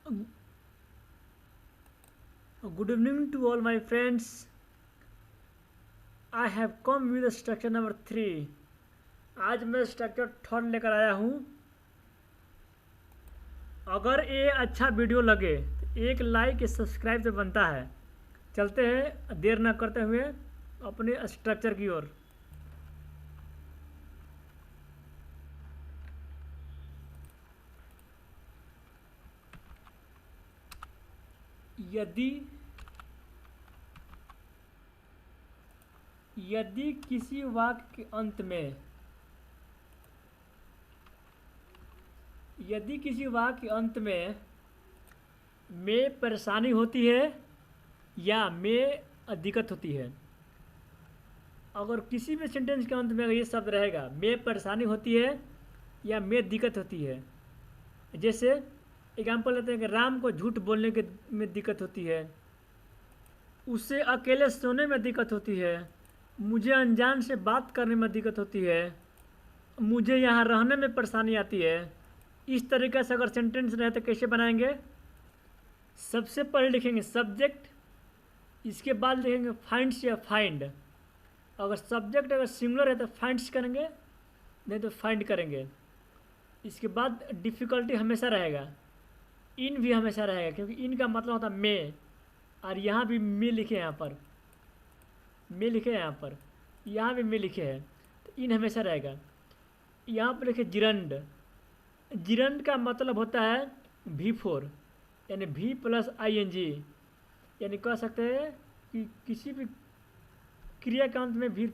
Good evening to all my friends. I have come with structure number 3. आज मैं structure third लेकर आया हूँ। अगर ये अच्छा वीडियो लगे तो एक लाइक या सब्सक्राइब तो बनता है। चलते हैं देर न करते हुए अपने स्ट्रक्चर की ओर। यदि किसी वाक्य के अंत में परेशानी होती है या में दिक्कत होती है। अगर किसी भी सेंटेंस के अंत में अगर ये शब्द रहेगा में परेशानी होती है या में दिक्कत होती है, जैसे एग्जाम्पल लेते हैं कि राम को झूठ बोलने के में दिक्कत होती है, उसे अकेले सोने में दिक्कत होती है, मुझे अनजान से बात करने में दिक्कत होती है, मुझे यहाँ रहने में परेशानी आती है। इस तरीके से अगर सेंटेंस रहे तो कैसे बनाएंगे? सबसे पहले लिखेंगे सब्जेक्ट, इसके बाद लिखेंगे फाइंड्स या फाइंड। अगर सब्जेक्ट अगर सिंगुलर है तो फाइंड्स करेंगे, नहीं तो फाइंड करेंगे। इसके बाद डिफ़िकल्टी हमेशा रहेगा, इन भी हमेशा रहेगा, क्योंकि इन का मतलब होता है मे, और यहाँ भी मे लिखे हैं, यहाँ पर मे लिखे हैं, यहाँ भी मे लिखे हैं, तो इन हमेशा रहेगा। यहाँ पर लिखे जिरंड। जिरंड का मतलब होता है V4, यानी V प्लस ING, यानी कह सकते हैं कि किसी भी क्रिया के अंत में भी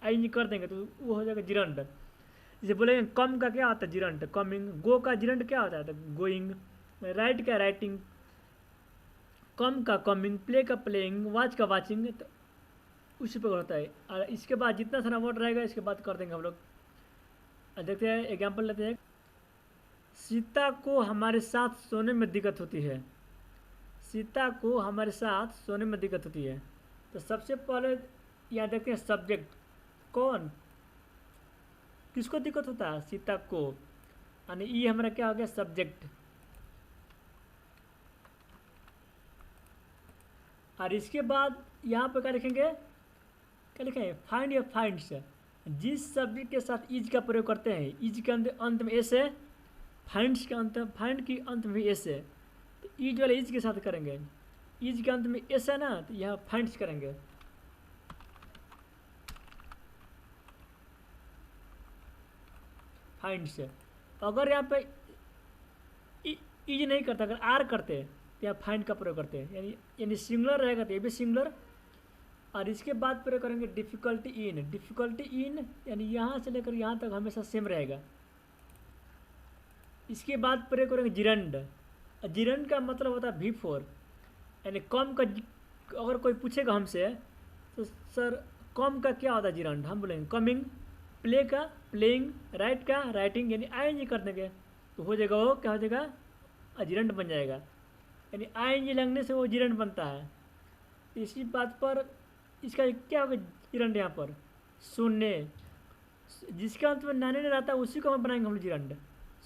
ING कर देंगे तो वो हो जाएगा जिरंड। जैसे बोलेंगे कम का क्या होता है? Gerund, coming. गो का जिरंड क्या होता है? तो गोइंग। राइट का राइटिंग, कम का कमिंग, प्ले का प्लेइंग, वॉच का वॉचिंग, तो उसी पर होता है। और इसके बाद जितना सारा वर्ड रहेगा इसके बाद कर देंगे हम लोग। देखते हैं, एग्जाम्पल लेते हैं। सीता को हमारे साथ सोने में दिक्कत होती है। सीता को हमारे साथ सोने में दिक्कत होती है। तो सबसे पहले यहाँ देखते हैं सब्जेक्ट, कौन किसको दिक्कत होता है? सीता को, यानी ये हमारा क्या हो गया? सब्जेक्ट। और इसके बाद यहाँ पर क्या लिखेंगे? क्या लिखेंगे? फाइंड या फाइंड्स। जिस सब्जेक्ट के साथ इज का प्रयोग करते हैं, इज के अंत में एस है, फाइंड्स के फाइंड के अंत में एस है, तो इज वाले इज के साथ करेंगे। इज के अंत में एस है ना, तो यहाँ फाइंड्स करेंगे। फाइंड्स। अगर यहाँ पे इज नहीं करता, अगर आर करते तो यहाँ फाइंड का प्रयोग करते हैं, यानी सिंगुलर रहेगा तो ये भी सिंगुलर। और इसके बाद प्रयोग करेंगे डिफ़िकल्टी इन। डिफ़िकल्टी इन यानी यहाँ से लेकर यहाँ तक हमेशा सेम रहेगा। इसके बाद प्रयोग करेंगे जिरंड। जिरंड का मतलब होता है V4, यानी कम का। अगर कोई पूछेगा हमसे तो सर कम का क्या होता है जिरंड, हम बोलेंगे कमिंग। प्ले का प्लेइंग, राइट का राइटिंग, यानी ING कर देंगे तो हो जाएगा, वो क्या हो जाएगा? जिरंड बन जाएगा। यानी ING लगने से वो जिरंड बनता है। इसी बात पर इसका क्या होगा जिरंड? यहाँ पर सोने, जिसके अंत में नाने नहीं रहता उसी को हम बनाएंगे हम लोग जिरंड।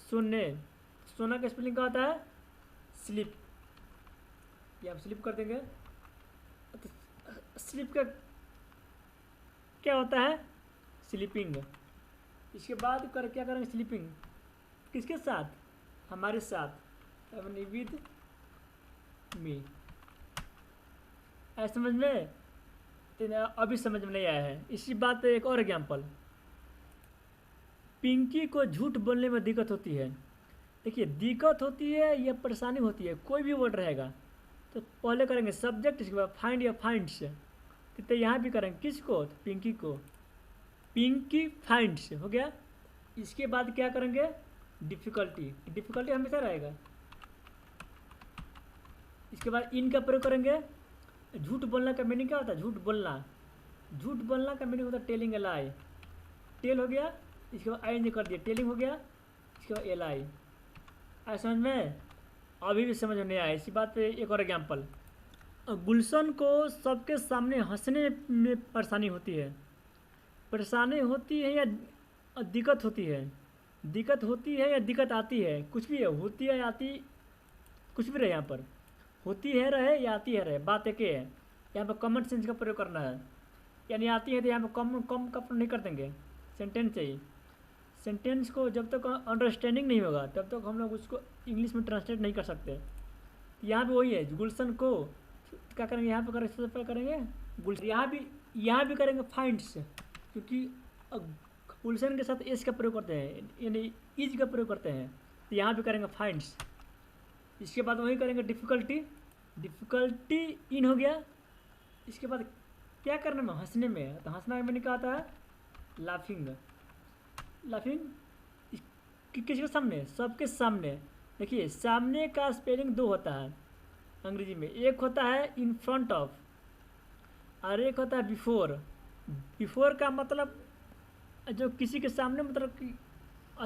सोने, सोना का स्पेलिंग क्या होता है? स्लिप। ये हम स्लिप कर देंगे। तो स्लिप का क्या होता है? स्लीपिंग। इसके बाद क्या करेंगे? स्लीपिंग किसके साथ? हमारे साथ, विद मी। ऐसा समझ में? अभी समझ में नहीं आया है। इसी बात पे एक और एग्जाम्पल, पिंकी को झूठ बोलने में दिक्कत होती है। देखिए, दिक्कत होती है या परेशानी होती है, कोई भी वर्ड रहेगा तो पहले करेंगे सब्जेक्ट, इसके बाद फाइंड या फाइंड्स। तो यहाँ भी करेंगे किसको? तो पिंकी को, पिंकी फाइंड्स हो गया। इसके बाद क्या करेंगे? डिफ़िकल्टी। डिफ़िकल्टी हमेशा रहेगा। इसके बाद इन का प्रयोग करेंगे। झूठ बोलना का मीनिंग क्या होता है? झूठ बोलना। झूठ बोलना का मीनिंग होता है टेलिंग ए लाई। टेल हो गया, इसके बाद ING कर दिया, टेलिंग हो गया, इसके बाद LI। ऐसा समझ में? अभी भी समझ में नहीं आया। इसी बात पे एक और एग्जाम्पल, गुलशन को सबके सामने हंसने में परेशानी होती है। परेशानी होती है या दिक्कत होती है? दिक्कत होती है या दिक्कत आती है? कुछ भी है, होती है आती, कुछ भी रहे यहाँ पर, होती है रहे या आती है रहे, बात एक ही है। यहाँ पर कॉमन सेंस का प्रयोग करना है, यानी आती है तो यहाँ पर कम कम का प्रयोग नहीं कर देंगे, सेंटेंस चाहिए। सेंटेंस को जब तक अंडरस्टैंडिंग नहीं होगा तब तक हम लोग उसको इंग्लिश में ट्रांसलेट नहीं कर सकते। यहाँ पे वही है, गुलशन को क्या करेंगे, यहाँ पे करेंगे, सबसे पहले करेंगे गुलशन। यहाँ भी करेंगे फाइंड्स, क्योंकि गुलशन के साथ एस का प्रयोग करते हैं, यानी इज का प्रयोग करते हैं, तो यहाँ भी करेंगे फाइंड्स। इसके बाद वही करेंगे डिफ़िकल्टी, डिफ़िकल्टी इन हो गया। इसके बाद क्या करने में, हंसने में, तो हंसना मैंने कहा था लाफिंग। लाफिंग किसके सामने, सबके सामने। देखिए सामने का स्पेलिंग दो होता है अंग्रेजी में, एक होता है इन फ्रंट ऑफ और एक होता है बिफोर। बिफोर का मतलब जो किसी के सामने, मतलब कि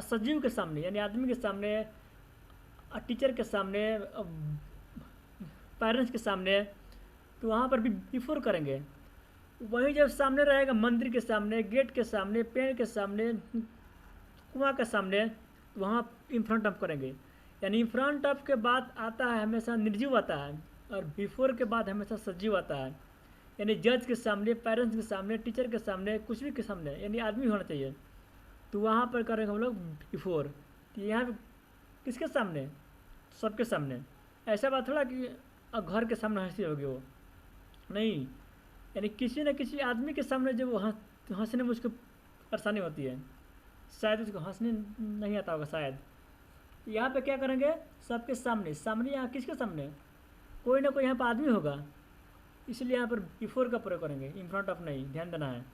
सजीव के सामने, यानी आदमी के सामने, टीचर के सामने, पेरेंट्स के सामने, तो वहाँ पर भी बिफोर करेंगे। वहीं जब सामने रहेगा मंदिर के सामने, गेट के सामने, पेड़ के सामने, कुआं के सामने, तो वहाँ इन फ्रंट ऑफ करेंगे। यानी इन फ्रंट ऑफ के बाद आता है हमेशा निर्जीव आता है, और बिफोर के बाद हमेशा सजीव आता है। यानी जज के सामने, पेरेंट्स के सामने, टीचर के सामने, कुछ भी के सामने, यानी आदमी होना चाहिए, तो वहाँ पर करेंगे हम लोग बिफोर। तो यहाँ किसके सामने, सबके सामने। ऐसा बात थोड़ा कि घर के सामने हंसी होगी, वो नहीं, यानी किसी न किसी आदमी के सामने जब वो हंसने में उसको परेशानी होती है, शायद उसको हंसने नहीं आता होगा शायद। यहाँ पे क्या करेंगे, सबके सामने। सामने यहाँ किसके सामने, कोई ना कोई यहाँ पर आदमी होगा, इसलिए यहाँ पर बिफोर का प्रयोग करेंगे, इन फ्रंट ऑफ नहीं, ध्यान देना है।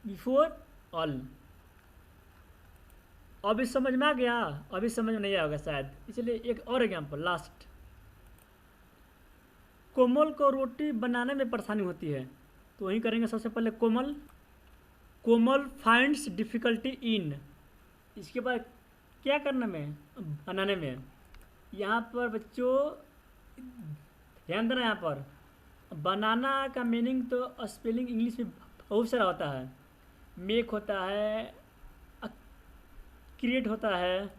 Before all. अभी समझ में आ गया, अभी समझ में नहीं आएगा शायद, इसलिए एक और एग्जाम्पल लास्ट। कोमल को रोटी बनाने में परेशानी होती है, तो वही करेंगे सबसे पहले कोमल। कोमल फाइंड्स डिफ़िकल्टी इन। इसके बाद क्या करने में, बनाने में। यहाँ पर बच्चों ध्यान देना, यहाँ पर बनाना का मीनिंग तो स्पेलिंग इंग्लिश में बहुत सारा होता है। मेक होता है, क्रिएट होता है,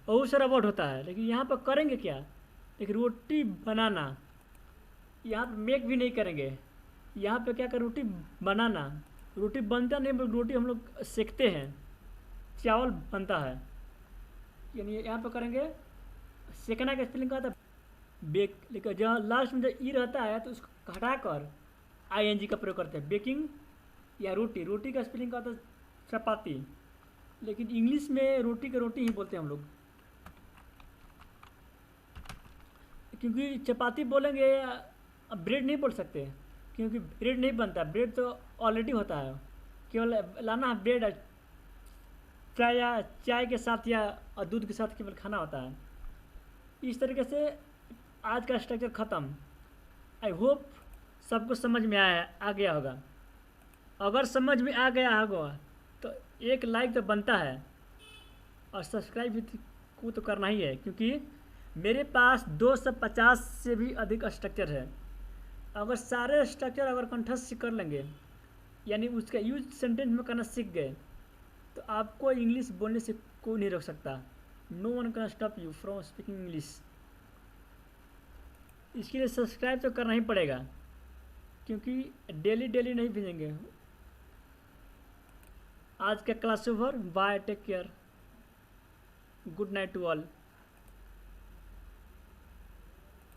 बहुत सारा वर्ड होता है, लेकिन यहाँ पर करेंगे क्या, एक रोटी बनाना। यहाँ पर मेक भी नहीं करेंगे, यहाँ पे क्या कर, रोटी बनाना। रोटी बनता नहीं, बल्कि रोटी हम लोग सेकते हैं, चावल बनता है, यानी यहाँ पे करेंगे सेकना का स्पेलिंग का था बेक, लेकिन जहाँ लास्ट में जब ई रहता है तो उसको हटाकर ING का प्रयोग करते हैं, बेकिंग या रोटी। रोटी का स्पेलिंग का था चपाती, लेकिन इंग्लिश में रोटी का रोटी ही बोलते हैं हम लोग, क्योंकि चपाती बोलेंगे, ब्रेड नहीं बोल सकते, क्योंकि ब्रेड नहीं बनता, ब्रेड तो ऑलरेडी होता है, केवल लाना है ब्रेड, चाय के साथ या दूध के साथ केवल खाना होता है। इस तरीके से आज का स्ट्रक्चर ख़त्म। आई होप सबको समझ में आ गया होगा। अगर समझ में आ गया होगा तो एक लाइक तो बनता है, और सब्सक्राइब भी को तो करना ही है, क्योंकि मेरे पास 250 से भी अधिक स्ट्रक्चर है। अगर सारे स्ट्रक्चर अगर कंठस्थ कर लेंगे, यानी उसका यूज सेंटेंस में करना सीख गए, तो आपको इंग्लिश बोलने से कोई नहीं रोक सकता। No one can stop you from speaking English. इसके लिए सब्सक्राइब तो करना ही पड़ेगा, क्योंकि डेली नहीं भेजेंगे। आज का class over, bye, take care, good night to all.